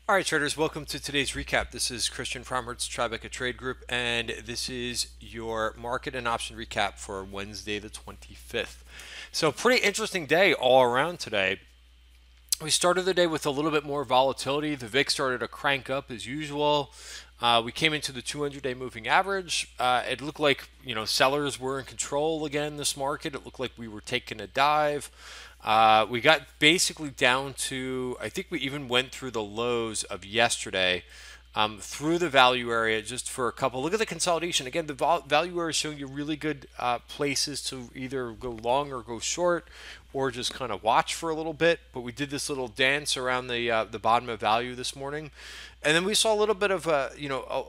All right, traders, welcome to today's recap. This is Christian from Tribeca Trade Group, and this is your market and option recap for Wednesday, the 25th. So, pretty interesting day all around today. We started the day with a little bit more volatility. The VIX started to crank up as usual. We came into the 200-day moving average. It looked like sellers were in control again this market. It looked like we were taking a dive. We got basically down to, I think we even went through the lows of yesterday, through the value area just for a couple. Look at the consolidation. Again, the value area is showing you really good places to either go long or go short, or just kind of watch for a little bit. But we did this little dance around the bottom of value this morning, and then we saw a little bit of a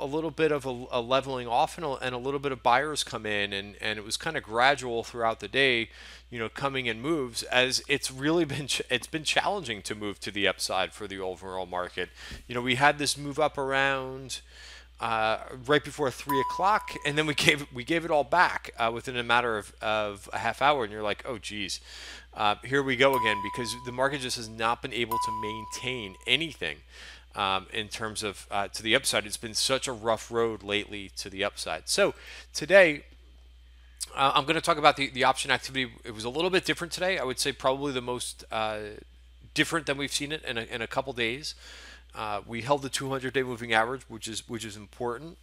little bit of a leveling off, and a little bit of buyers come in, and it was kind of gradual throughout the day, coming in moves, as it's really been it's been challenging to move to the upside for the overall market. We had this move up around right before 3 o'clock, and then we gave it all back within a matter of a half hour, and you're like, oh geez, here we go again, because the market just has not been able to maintain anything in terms of to the upside. It's been such a rough road lately to the upside. So today, I'm going to talk about the option activity. It was a little bit different today. I would say probably the most different than we've seen it in a couple days. We held the 200-day moving average, which is important,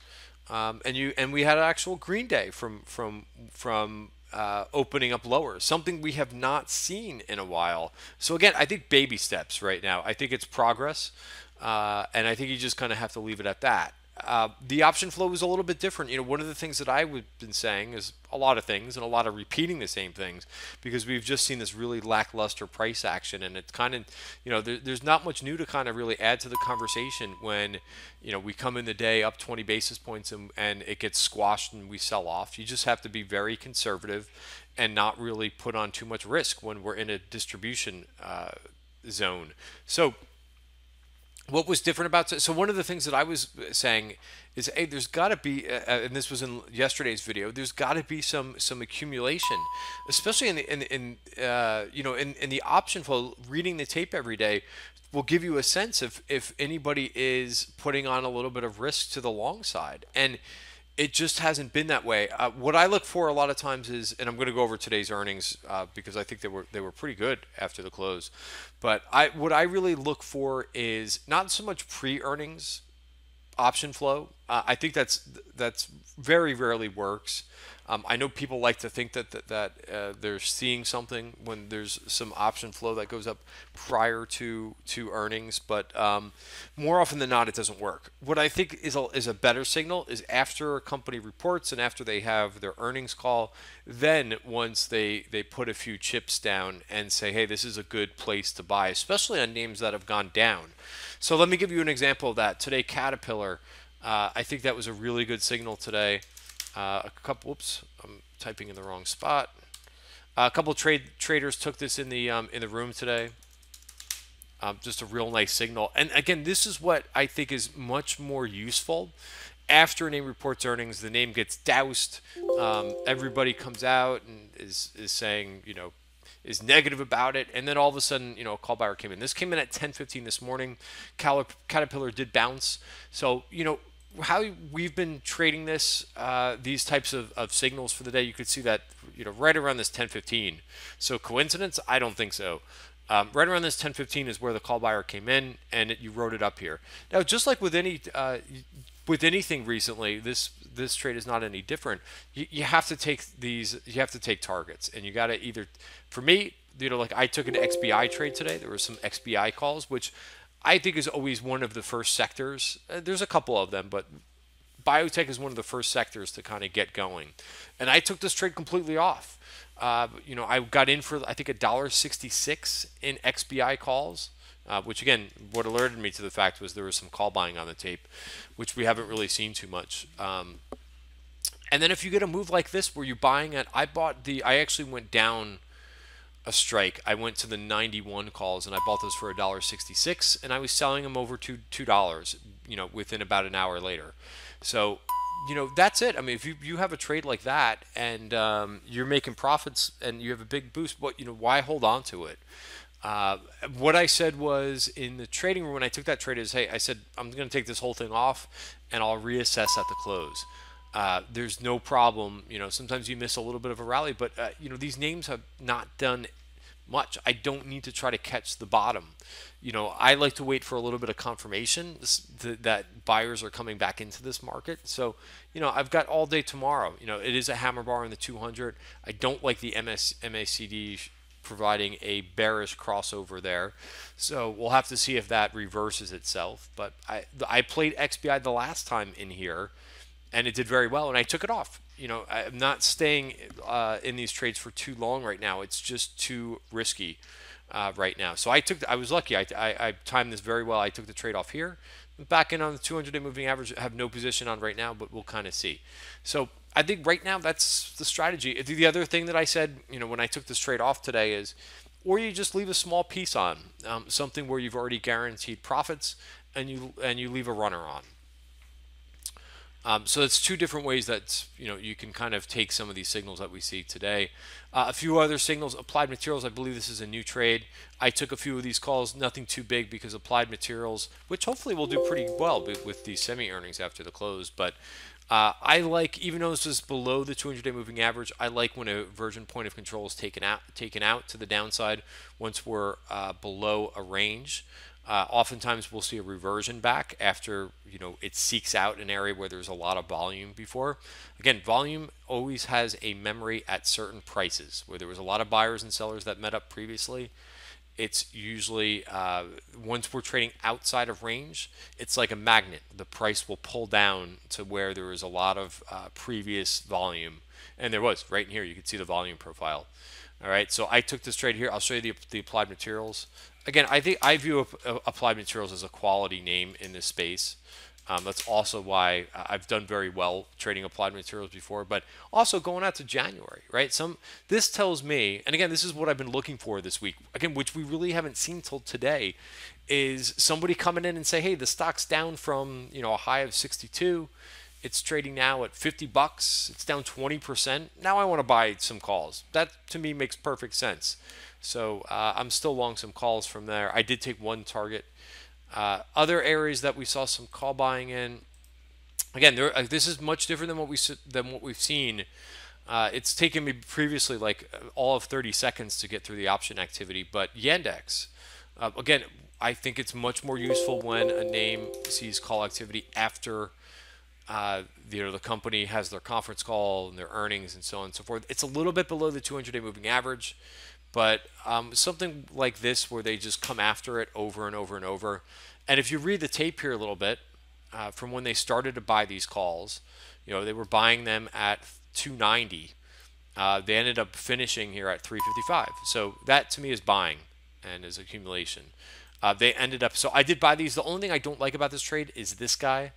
and we had an actual green day from opening up lower, something we have not seen in a while. So again, I think baby steps right now. I think it's progress, and I think you just kind of have to leave it at that. The option flow was a little bit different. One of the things that I've been saying is a lot of things and a lot of repeating the same things, because we've just seen this really lackluster price action, and it's kind of, there's not much new to kind of really add to the conversation when, we come in the day up 20 basis points and it gets squashed and we sell off. You just have to be very conservative and not really put on too much risk when we're in a distribution zone. So what was different about it? So one of the things that I was saying is, hey, there's got to be, and this was in yesterday's video, there's got to be some accumulation, especially in the option flow. Reading the tape every day will give you a sense of if anybody is putting on a little bit of risk to the long side, and it just hasn't been that way. What I look for a lot of times is, and I'm going to go over today's earnings because I think they were pretty good after the close. But what I really look for is not so much pre-earnings option flow. I think that's very rarely works. I know people like to think that they're seeing something when there's some option flow that goes up prior to earnings, but more often than not, it doesn't work. What I think is a better signal is after a company reports and after they have their earnings call. Then once they put a few chips down and say, hey, this is a good place to buy, especially on names that have gone down. So let me give you an example of that. Today, Caterpillar, I think that was a really good signal today. Whoops, I'm typing in the wrong spot. A couple traders took this in the room today. Just a real nice signal. And again, this is what I think is much more useful. After a name reports earnings, the name gets doused. Everybody comes out and is saying, is negative about it, and then all of a sudden, a call buyer came in. This came in at 10:15 this morning. Caterpillar did bounce. So, how we've been trading these types of signals for the day, you could see that, right around this 10:15. So coincidence? I don't think so. Right around this 10:15 is where the call buyer came in, and you wrote it up here. Now, just like with anything recently, this trade is not any different. You have to take these. You have to take targets, and you got to either. For me, like I took an XBI trade today. There were some XBI calls, which I think is always one of the first sectors. There's a couple of them, but biotech is one of the first sectors to kind of get going. And I took this trade completely off. I got in for, I think, $1.66 in XBI calls, which again, what alerted me to the fact was there was some call buying on the tape, which we haven't really seen too much. And then if you get a move like this where you're buying at, I actually went down a strike. I went to the 91 calls and I bought those for $1.66, and I was selling them over to $2, within about an hour later. So, that's it. I mean, if you have a trade like that and you're making profits and you have a big boost, why hold on to it? Uh, what I said was in the trading room when I took that trade is, hey, I said I'm going to take this whole thing off and I'll reassess at the close. There's no problem. Sometimes you miss a little bit of a rally, but these names have not done much. I don't need to try to catch the bottom. I like to wait for a little bit of confirmation that buyers are coming back into this market. So, I've got all day tomorrow. It is a hammer bar in the 200. I don't like the MACD providing a bearish crossover there. So we'll have to see if that reverses itself. But I played XBI the last time in here, and it did very well, and I took it off. I'm not staying in these trades for too long right now. It's just too risky right now. So I was lucky. I timed this very well. I took the trade off here. Back in on the 200-day moving average. I have no position on right now, but we'll kind of see. So I think right now that's the strategy. The other thing that I said, when I took this trade off today is, or you just leave a small piece on, something where you've already guaranteed profits, and you leave a runner on. So it's two different ways that you can kind of take some of these signals that we see today. A few other signals. Applied Materials, I believe this is a new trade. I took a few of these calls, nothing too big because Applied Materials, which hopefully will do pretty well with these semi earnings after the close. But I like, even though this is below the 200-day moving average, I like when a version point of control is taken out to the downside once we're below a range. Oftentimes we'll see a reversion back after it seeks out an area where there's a lot of volume before. Again, volume always has a memory at certain prices where there was a lot of buyers and sellers that met up previously. It's usually once we're trading outside of range, it's like a magnet. The price will pull down to where there is a lot of previous volume, and there was right in here. You can see the volume profile. All right, so I took this trade here. I'll show you the Applied Materials. Again, I view Applied Materials as a quality name in this space. That's also why I've done very well trading Applied Materials before, but also going out to January, right? This tells me, and again, this is what I've been looking for this week, again, which we really haven't seen till today, is somebody coming in and say, hey, the stock's down from a high of 62. It's trading now at 50 bucks. It's down 20%. Now I want to buy some calls. That to me makes perfect sense. So I'm still long some calls from there. I did take one target. Other areas that we saw some call buying in. Again, this is much different than what we've seen. It's taken me previously like all of 30 seconds to get through the option activity. But Yandex, again, I think it's much more useful when a name sees call activity after the company has their conference call and their earnings and so on and so forth. It's a little bit below the 200-day moving average, but something like this where they just come after it over and over and over. And if you read the tape here a little bit, from when they started to buy these calls, they were buying them at 290. They ended up finishing here at 355. So that to me is buying and is accumulation. They ended up, so I did buy these. The only thing I don't like about this trade is this guy.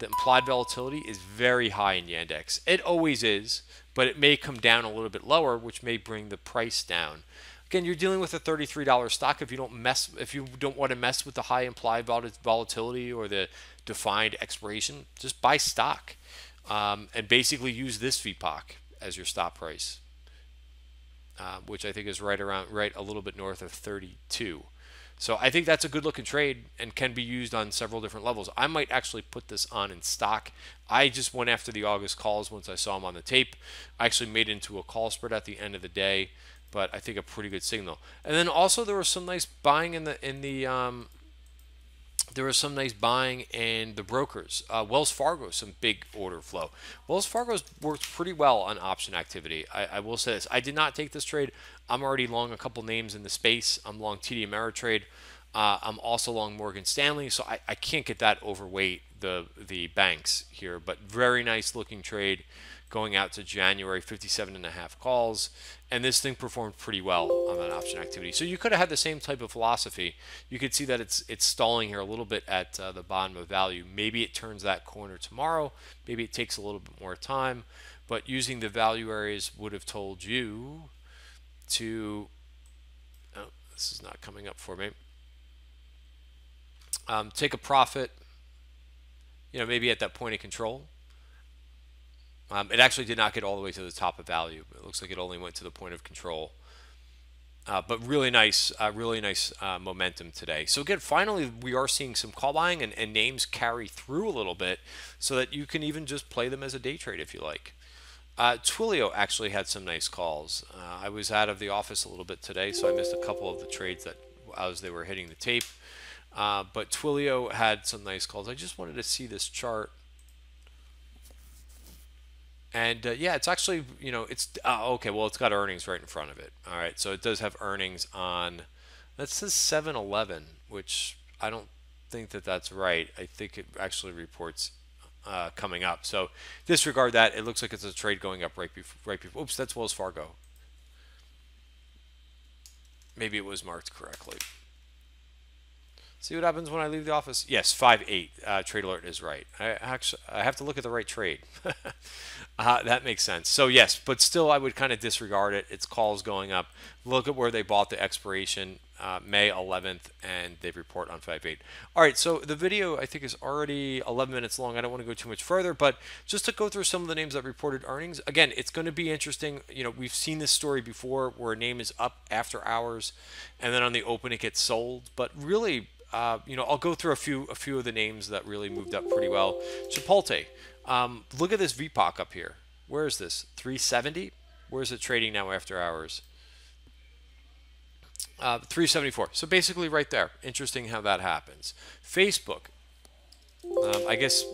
The implied volatility is very high in Yandex. It always is, but it may come down a little bit lower, which may bring the price down. Again, you're dealing with a $33 stock. If you don't want to mess with the high implied volatility or the defined expiration, just buy stock and basically use this VPOC as your stop price, which I think is right a little bit north of 32. So I think that's a good looking trade and can be used on several different levels. I might actually put this on in stock. I just went after the August calls once I saw them on the tape. I actually made it into a call spread at the end of the day, but I think a pretty good signal. And then also there was some nice buying in the brokers. Wells Fargo, some big order flow. Wells Fargo's worked pretty well on option activity. I will say this. I did not take this trade. I'm already long a couple names in the space. I'm long TD Ameritrade. I'm also long Morgan Stanley, so I can't get that overweight the banks here. But very nice looking trade going out to January, 57.5 calls. And this thing performed pretty well on that option activity. So you could have had the same type of philosophy. You could see that it's stalling here a little bit at the bottom of value. Maybe it turns that corner tomorrow. Maybe it takes a little bit more time. But using the value areas would have told you to, oh, this is not coming up for me. Take a profit, maybe at that point of control. It actually did not get all the way to the top of value. It looks like it only went to the point of control. But really nice momentum today. So again, finally, we are seeing some call buying and names carry through a little bit, so that you can even just play them as a day trade if you like. Twilio actually had some nice calls. I was out of the office a little bit today, so I missed a couple of the trades that as they were hitting the tape. But Twilio had some nice calls. I just wanted to see this chart. And yeah, it's actually, it's okay. Well, it's got earnings right in front of it. All right, so it does have earnings on. That says 7-Eleven, which I don't think that that's right. I think it actually reports coming up. So disregard that. It looks like it's a trade going up right before. Right before. Oops, that's Wells Fargo. Maybe it was marked correctly. See what happens when I leave the office. Yes, 5-8. Trade alert is right. I have to look at the right trade. That makes sense. So yes, but still, I would kind of disregard it. Its calls going up. Look at where they bought the expiration, May 11th, and they report on 5-8. All right. So the video I think is already 11 minutes long. I don't want to go too much further, but just to go through some of the names that reported earnings. Again, it's going to be interesting. We've seen this story before where a name is up after hours, and then on the open it gets sold. But really, I'll go through a few of the names that really moved up pretty well. Chipotle. Look at this VPOC up here. Where is this? 370? Where is it trading now after hours? 374. So basically right there. Interesting how that happens. Facebook. I guess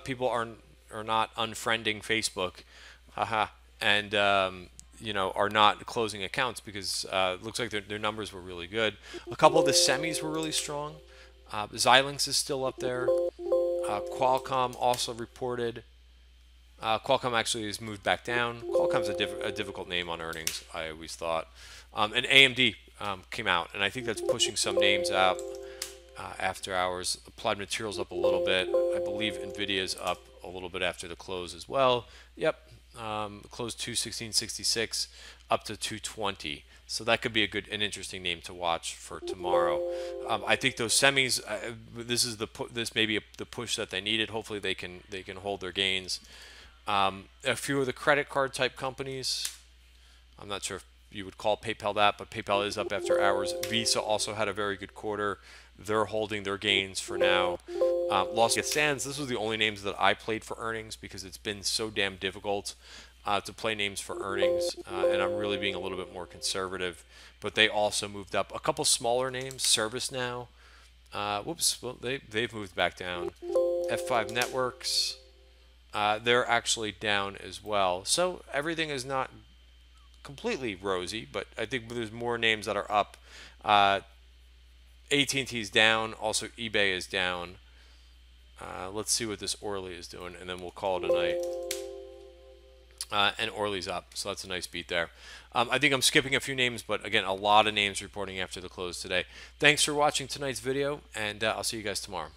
people are not unfriending Facebook. Haha. And are not closing accounts because it looks like their numbers were really good. A couple of the semis were really strong. Xilinx is still up there. Qualcomm also reported. Qualcomm actually has moved back down. Qualcomm's a difficult name on earnings, I always thought. And AMD came out, and I think that's pushing some names out after hours. Applied Materials up a little bit. I believe NVIDIA's up a little bit after the close as well. Yep, close 216.66 up to 220. So that could be an interesting name to watch for tomorrow. I think those semis. This may be the push that they needed. Hopefully they can hold their gains. A few of the credit card type companies. I'm not sure if you would call PayPal that, but PayPal is up after hours. Visa also had a very good quarter. They're holding their gains for now. Las Vegas Sands, this was the only names that I played for earnings because it's been so damn difficult to play names for earnings, and I'm really being a little bit more conservative. But they also moved up. A couple smaller names, ServiceNow. Well, they've moved back down. F5 Networks, they're actually down as well. So everything is not completely rosy, but I think there's more names that are up. AT&T is down. Also, eBay is down. Let's see what this Orly is doing, and then we'll call it a night. And Orly's up, so that's a nice beat there. I think I'm skipping a few names, but again, a lot of names reporting after the close today. Thanks for watching tonight's video, and I'll see you guys tomorrow.